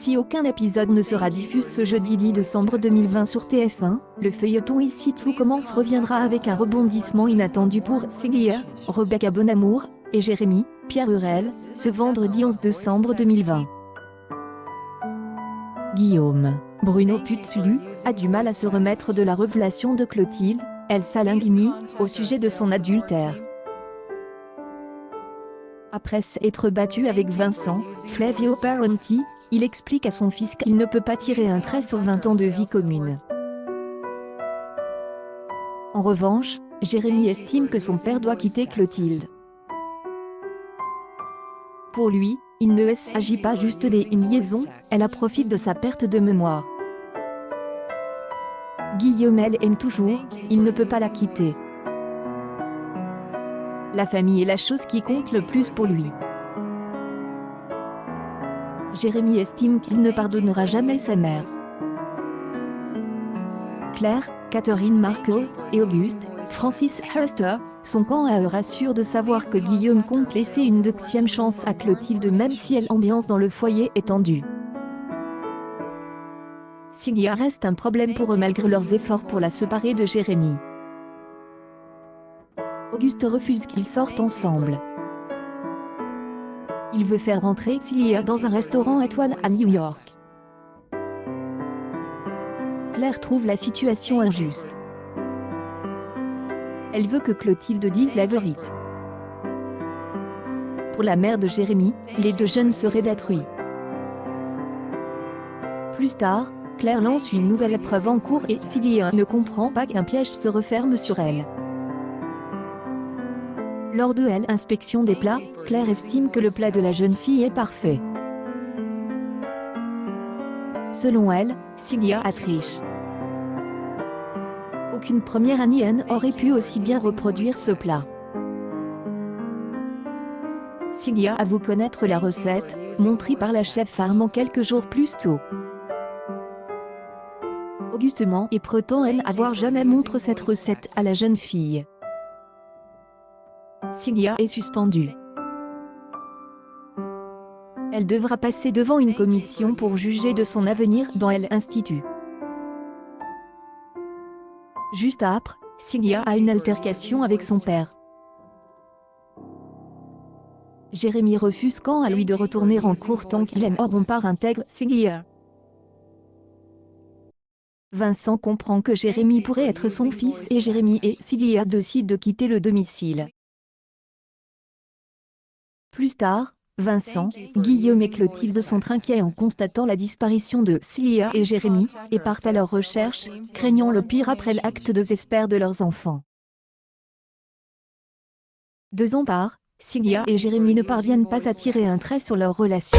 Si aucun épisode ne sera diffusé ce jeudi 10 décembre 2020 sur TF1, le feuilleton Ici Tout commence reviendra avec un rebondissement inattendu pour Siglia, Rebecca Bonamour et Jérémy, Pierre Hurel, ce vendredi 11 décembre 2020. Guillaume, Bruno Putzulu, a du mal à se remettre de la révélation de Clotilde, Elsa Linguini, au sujet de son adultère. Après s'être battu avec Vincent, Flavio Parenti, il explique à son fils qu'il ne peut pas tirer un trait sur 20 ans de vie commune. En revanche, Jérémy estime que son père doit quitter Clotilde. Pour lui, il ne s'agit pas juste d'une liaison, elle profite de sa perte de mémoire. Guillaume l'aime toujours, il ne peut pas la quitter. La famille est la chose qui compte le plus pour lui. Jérémy estime qu'il ne pardonnera jamais sa mère. Claire, Catherine Marco et Auguste, Francis Huster, sont quant à eux rassurés de savoir que Guillaume compte laisser une deuxième chance à Clotilde même si l'ambiance dans le foyer est tendue. Siglia reste un problème pour eux malgré leurs efforts pour la séparer de Jérémy. Auguste refuse qu'ils sortent ensemble. Il veut faire rentrer Siglia dans un restaurant étoile à New York. Claire trouve la situation injuste. Elle veut que Clotilde dise la vérité. Pour la mère de Jérémy, les deux jeunes seraient détruits. Plus tard, Claire lance une nouvelle épreuve en cours et Siglia ne comprend pas qu'un piège se referme sur elle. Lors de l'inspection des plats, Claire estime que le plat de la jeune fille est parfait. Selon elle, Siglia a triché. Aucune première indienne aurait pu aussi bien reproduire ce plat. Siglia avoue connaître la recette, montrée par la chef Armand quelques jours plus tôt. Auguste ment et prétend avoir jamais montré cette recette à la jeune fille. Siglia est suspendue. Elle devra passer devant une commission pour juger de son avenir dans l'institut. Juste après, Siglia a une altercation avec son père. Jérémy refuse quant à lui de retourner en cours tant qu'il aime par intègre Siglia. Vincent comprend que Jérémy pourrait être son fils et Jérémy et Siglia décident de quitter le domicile. Plus tard, Vincent, Guillaume et Clotilde sont inquiets en constatant la disparition de Siglia et Jérémy, et partent à leur recherche, craignant le pire après l'acte désespéré de leurs enfants. 2 ans par, Siglia et Jérémy ne parviennent pas à tirer un trait sur leur relation.